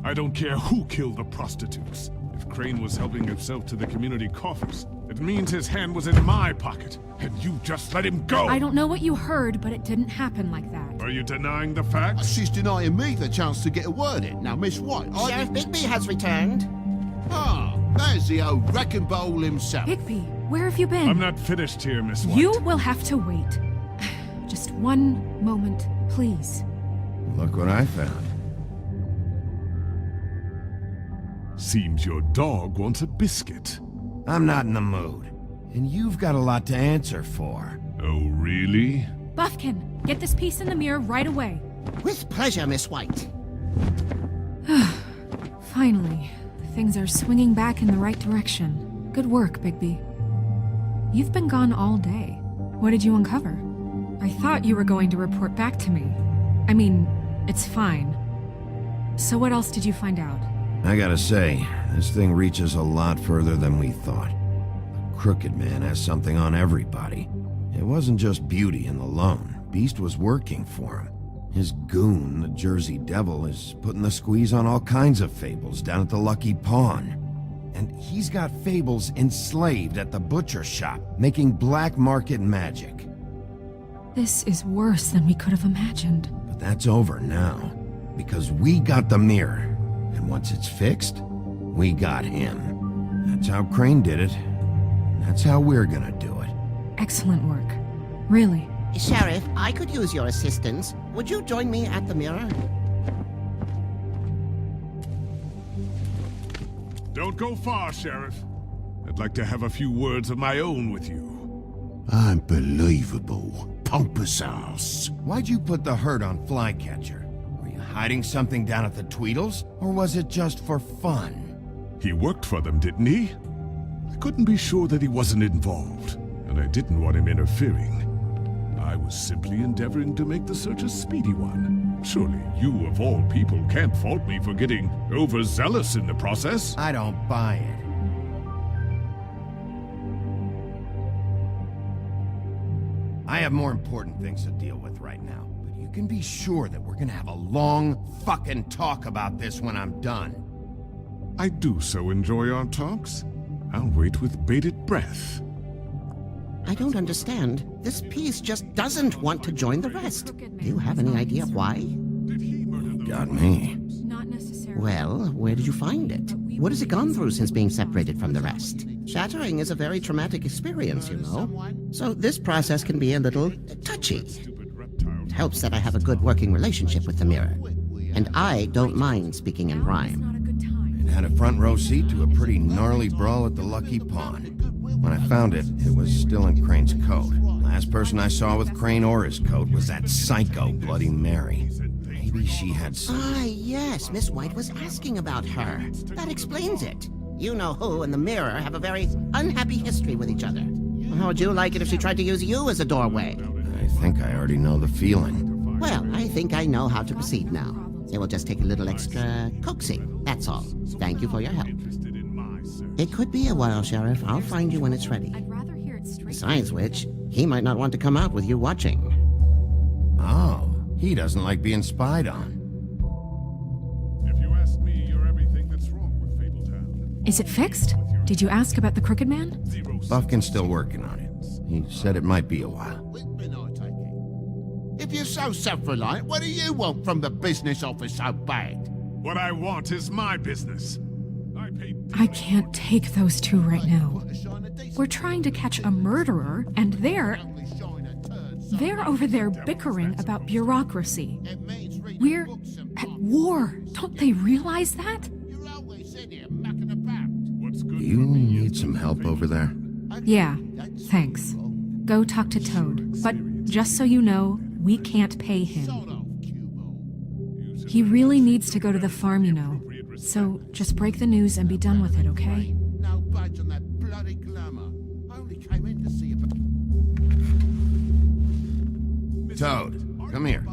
I don't care who killed the prostitutes. If Crane was helping himself to the community coffers, it means his hand was in my pocket, and you just let him go! I don't know what you heard, but it didn't happen like that. Are you denying the facts? She's denying me the chance to get a word in. Now, Miss White, Sheriff Bigby has returned. Ah, there's the old wrecking bowl himself. Bigby, where have you been? I'm not finished here, Miss White. You will have to wait. Just one moment, please. Look what I found. Seems your dog wants a biscuit. I'm not in the mood. And you've got a lot to answer for. Oh, really? Buffkin, get this piece in the mirror right away. With pleasure, Miss White. Finally, things are swinging back in the right direction. Good work, Bigby. You've been gone all day. What did you uncover? I thought you were going to report back to me. I mean, it's fine. So what else did you find out? I gotta say, this thing reaches a lot further than we thought. The Crooked Man has something on everybody. It wasn't just Beauty and the Lone. Beast was working for him. His goon, the Jersey Devil, is putting the squeeze on all kinds of fables down at the Lucky Pawn. And he's got fables enslaved at the butcher shop, making black market magic. This is worse than we could have imagined. But that's over now, because we got the mirror. And once it's fixed, we got him. That's how Crane did it. That's how we're gonna do it. Excellent work. Really. Sheriff, I could use your assistance. Would you join me at the mirror? Don't go far, Sheriff. I'd like to have a few words of my own with you. Unbelievable. Pompous ass. Why'd you put the hurt on Flycatcher? Were you hiding something down at the Tweedles? Or was it just for fun? He worked for them, didn't he? I couldn't be sure that he wasn't involved, and I didn't want him interfering. I was simply endeavoring to make the search a speedy one. Surely you, of all people, can't fault me for getting overzealous in the process. I don't buy it. I have more important things to deal with right now, but you can be sure that we're gonna have a long fucking talk about this when I'm done. I do so enjoy our talks. I'll wait with bated breath. I don't understand. This piece just doesn't want to join the rest. Do you have any idea why? Got me. Not necessarily. Well, where did you find it? What has it gone through since being separated from the rest? Shattering is a very traumatic experience, you know. So this process can be a little touchy. It helps that I have a good working relationship with the mirror. And I don't mind speaking in rhyme. Not a good time. It had a front row seat to a pretty gnarly brawl at the Lucky Pawn. When I found it, it was still in Crane's coat. Last person I saw with Crane or his coat was that psycho Bloody Mary. Maybe she had some... Ah, yes, Miss White was asking about her. That explains it. You know who and the mirror have a very unhappy history with each other. How would you like it if she tried to use you as a doorway? I think I already know the feeling. Well, I think I know how to proceed now. It will just take a little extra coaxing, that's all. Thank you for your help. It could be a while, Sheriff. I'll find you when it's ready. I'd rather hear it straight. Besides which, he might not want to come out with you watching. Oh, he doesn't like being spied on. If you ask me, you're everything that's wrong with Fabletown. Is it fixed? Did you ask about the Crooked Man? Buffkin's still working on it. He said it might be a while. If you're so self-reliant, what do you want from the business office so bad? What I want is my business. I can't take those two right now. We're trying to catch a murderer, and they're over there bickering about bureaucracy. We're at war. Don't they realize that? Do you need some help over there? Yeah, thanks. Go talk to Toad. But just so you know, we can't pay him. He really needs to go to the farm, you know. So just break the news and be done with it, okay? No budge on that bloody glamour. I only came in to see about... Toad, come here.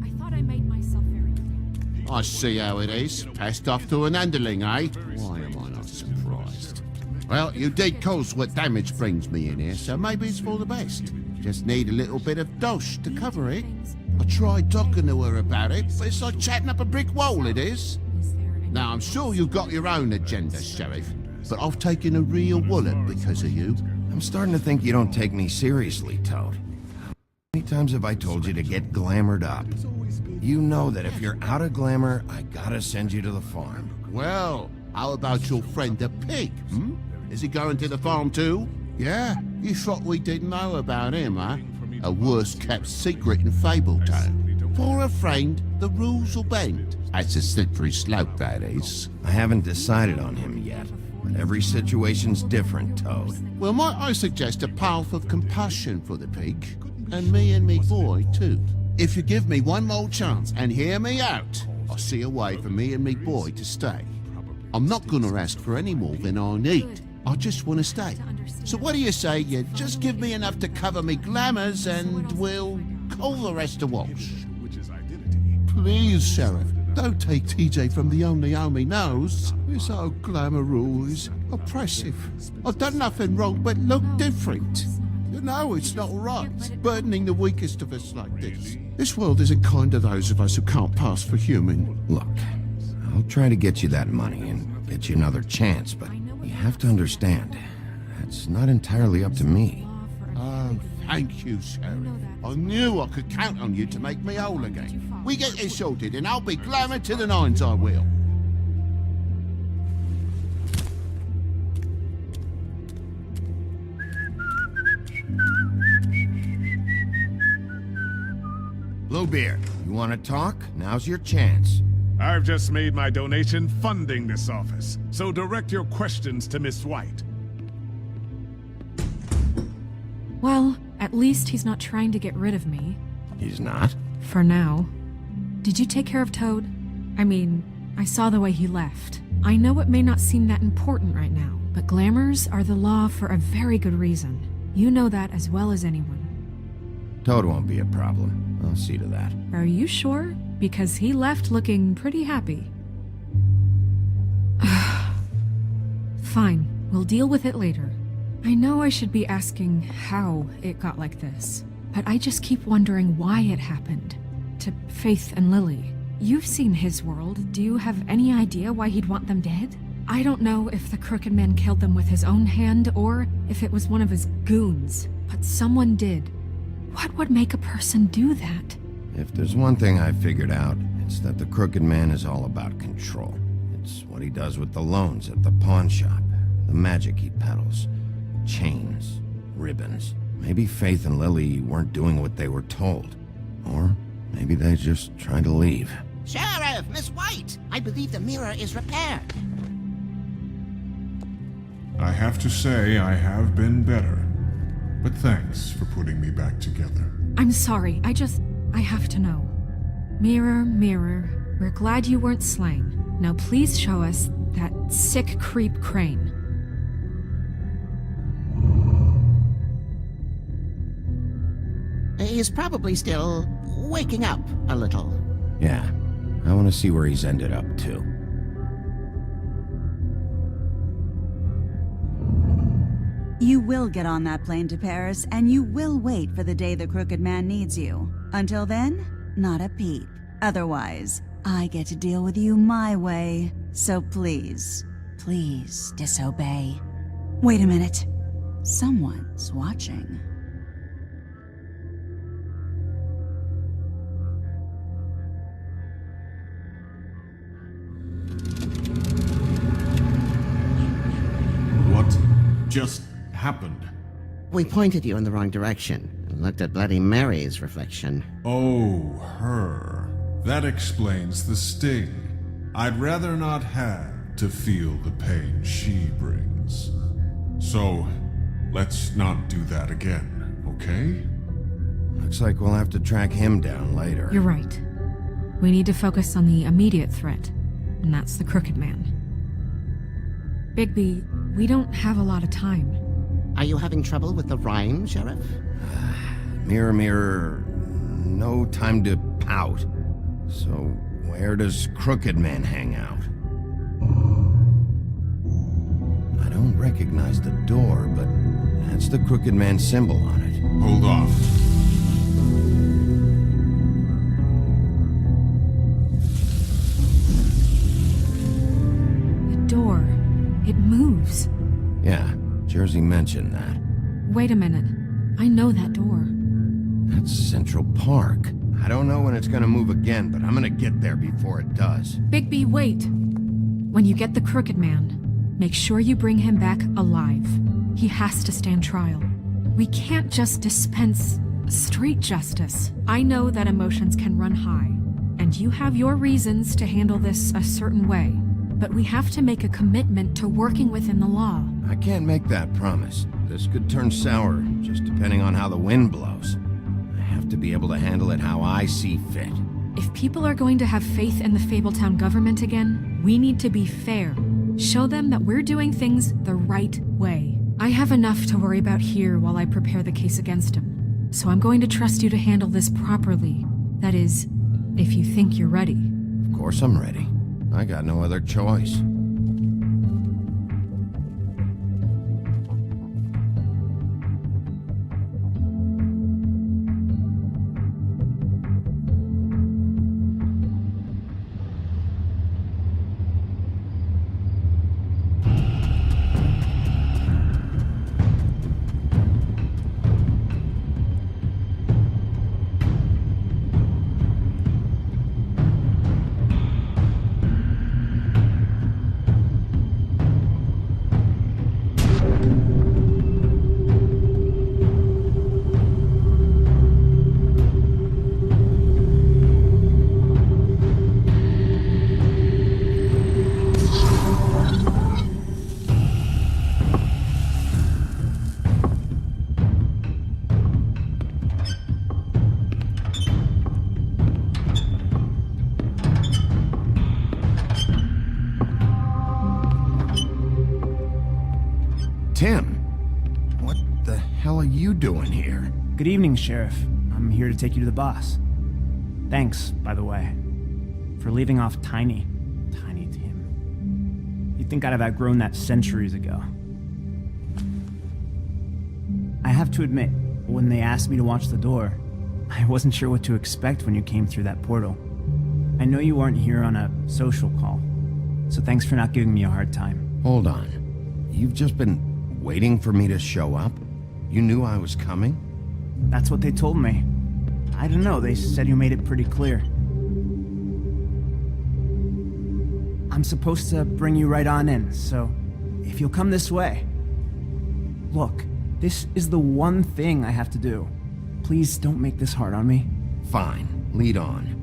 I thought I made myself very clear. I see how it is. Passed off to an underling, eh? Why am I not surprised? Well, you did cause what damage brings me in here, so maybe it's for the best. Just need a little bit of dosh to cover it. I tried talking to her about it, but it's like chatting up a brick wall, it is. Now, I'm sure you've got your own agenda, Sheriff, but I've taken a real wallet because of you. I'm starting to think you don't take me seriously, Toad. How many times have I told you to get glamored up? You know that if you're out of glamour, I gotta send you to the farm. Well, how about your friend the pig, hmm? Is he going to the farm too? Yeah? You thought we didn't know about him, huh? A worst-kept secret in Fabletown. For a friend, the rules will bend. That's a slippery slope, that is. I haven't decided on him yet, but every situation's different, Toad. Well, might I suggest a path of compassion for the pig? And me boy, too. If you give me one more chance and hear me out, I'll see a way for me and me boy to stay. I'm not gonna ask for any more than I need. I just want to stay. So what do you say you just give me enough to cover me glamours and we'll call the rest a wash? Please, Sheriff, don't take TJ from the only home he knows. This old glamour rule is oppressive. I've done nothing wrong but look different. You know it's not right, burdening the weakest of us like this. This world isn't kind to those of us who can't pass for human. Look, I'll try to get you that money and get you another chance, but you have to understand, that's not entirely up to me. Oh, thank you, Sheriff. I knew I could count on you to make me whole again. We get this sorted and I'll be glamour to the nines, I will. Bluebeard, you want to talk? Now's your chance. I've just made my donation funding this office, so direct your questions to Miss White. Well, at least he's not trying to get rid of me. He's not? For now. Did you take care of Toad? I mean, I saw the way he left. I know it may not seem that important right now, but glamours are the law for a very good reason. You know that as well as anyone. Toad won't be a problem. I'll see to that. Are you sure? Because he left looking pretty happy. Fine, we'll deal with it later. I know I should be asking how it got like this, but I just keep wondering why it happened. To Faith and Lily. You've seen his world. Do you have any idea why he'd want them dead? I don't know if the Crooked Man killed them with his own hand or if it was one of his goons, but someone did. What would make a person do that? If there's one thing I figured out, it's that the Crooked Man is all about control. It's what he does with the loans at the pawn shop, the magic he peddles, chains, ribbons. Maybe Faith and Lily weren't doing what they were told. Or maybe they just tried to leave. Sheriff, Miss White, I believe the mirror is repaired. I have to say I have been better. But thanks for putting me back together. I'm sorry, I have to know. Mirror, mirror, we're glad you weren't slain. Now please show us that sick creep Crane. He's probably still waking up a little. Yeah, I want to see where he's ended up, too. You will get on that plane to Paris, and you will wait for the day the Crooked Man needs you. Until then, not a peep. Otherwise, I get to deal with you my way. So please, please disobey. Wait a minute. Someone's watching. What just happened? We pointed you in the wrong direction and looked at Bloody Mary's reflection. Oh, her. That explains the sting. I'd rather not have to feel the pain she brings. So, let's not do that again, okay? Looks like we'll have to track him down later. You're right. We need to focus on the immediate threat, and that's the Crooked Man. Bigby, we don't have a lot of time. Are you having trouble with the rhyme, Sheriff? Mirror, mirror, no time to pout. So, where does Crooked Man hang out? I don't recognize the door, but that's the Crooked Man symbol on it. Hold on. he mentioned that. Wait a minute. I know that door. That's Central Park. I don't know when it's gonna move again, but I'm gonna get there before it does. Bigby, wait! When you get the Crooked Man, make sure you bring him back alive. He has to stand trial. We can't just dispense straight justice. I know that emotions can run high, and you have your reasons to handle this a certain way, but we have to make a commitment to working within the law. I can't make that promise. This could turn sour, just depending on how the wind blows. I have to be able to handle it how I see fit. If people are going to have faith in the Fabletown government again, we need to be fair. Show them that we're doing things the right way. I have enough to worry about here while I prepare the case against him. So I'm going to trust you to handle this properly. That is, if you think you're ready. Of course I'm ready. I got no other choice. Tim, what the hell are you doing here? Good evening, Sheriff. I'm here to take you to the boss. Thanks, by the way, for leaving off Tiny Tim. You'd think I'd have outgrown that centuries ago. I have to admit, when they asked me to watch the door, I wasn't sure what to expect when you came through that portal. I know you weren't here on a social call, so thanks for not giving me a hard time. Hold on. You've just been waiting for me to show up? You knew I was coming? That's what they told me. I don't know, they said you made it pretty clear. I'm supposed to bring you right on in, so if you'll come this way. Look, this is the one thing I have to do. Please don't make this hard on me. Fine, lead on.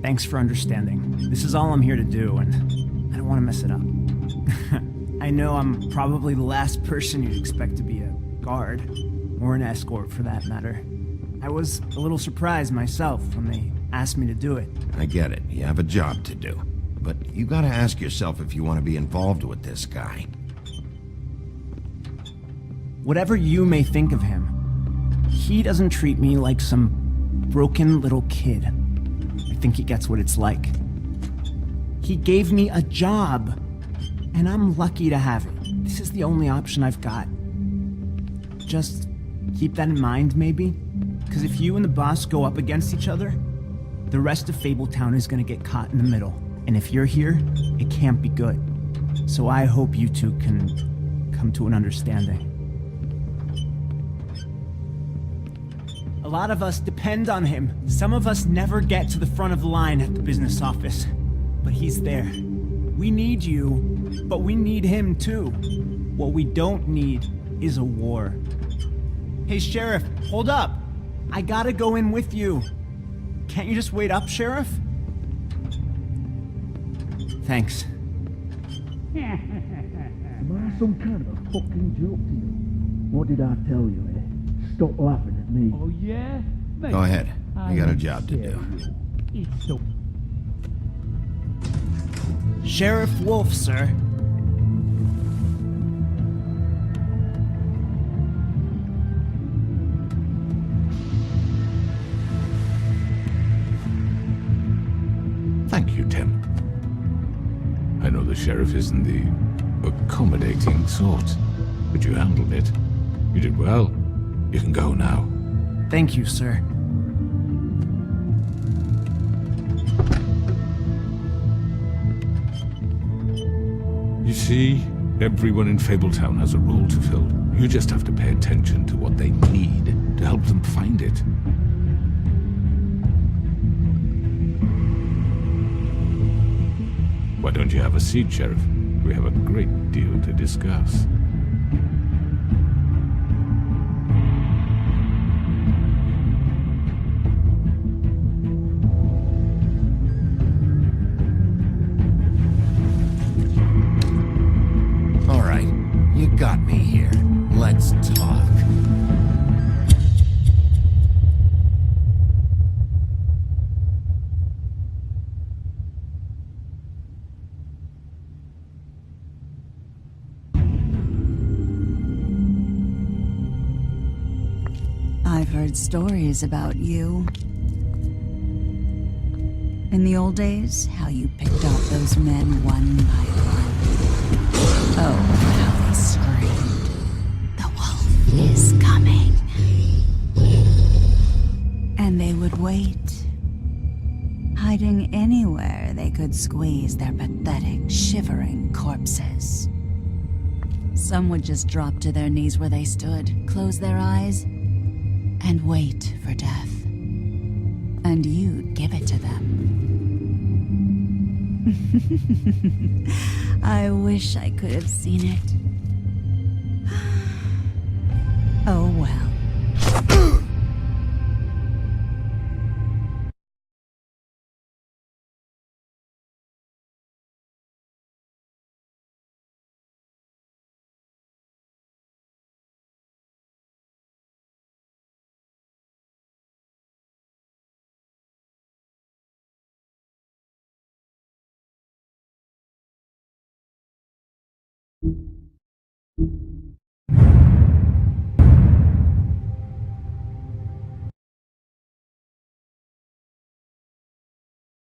Thanks for understanding. This is all I'm here to do, and I don't want to mess it up. I know I'm probably the last person you'd expect to be a guard, or an escort for that matter. I was a little surprised myself when they asked me to do it. I get it. You have a job to do. But you gotta ask yourself if you want to be involved with this guy. Whatever you may think of him, he doesn't treat me like some broken little kid. I think he gets what it's like. He gave me a job, and I'm lucky to have it. This is the only option I've got. Just keep that in mind, maybe? Because if you and the boss go up against each other, the rest of Fabletown is gonna get caught in the middle. And if you're here, it can't be good. So I hope you two can come to an understanding. A lot of us depend on him. Some of us never get to the front of the line at the business office. But he's there. We need you, but we need him too. What we don't need is a war. Hey, Sheriff, hold up. I gotta go in with you. Can't you just wait up, Sheriff? Thanks. Am I some kind of a fucking joke to you? What did I tell you, eh? Stop laughing at me. Oh, yeah? Mate, Go ahead. You got a job to do. It's so... Sheriff Wolf, sir. Thank you, Tim. I know the sheriff isn't the accommodating sort, but you handled it. You did well. You can go now. Thank you, sir. You see, everyone in Fabletown has a role to fill. You just have to pay attention to what they need to help them find it. Why don't you have a seat, Sheriff? We have a great deal to discuss. All right, you got me here. Let's talk. I've heard stories about you. In the old days, how you picked off those men one by one. Oh, how they screamed. The wolf is coming. And they would wait, hiding anywhere they could squeeze their pathetic, shivering corpses. Some would just drop to their knees where they stood, close their eyes, and wait for death. And you'd give it to them. I wish I could have seen it.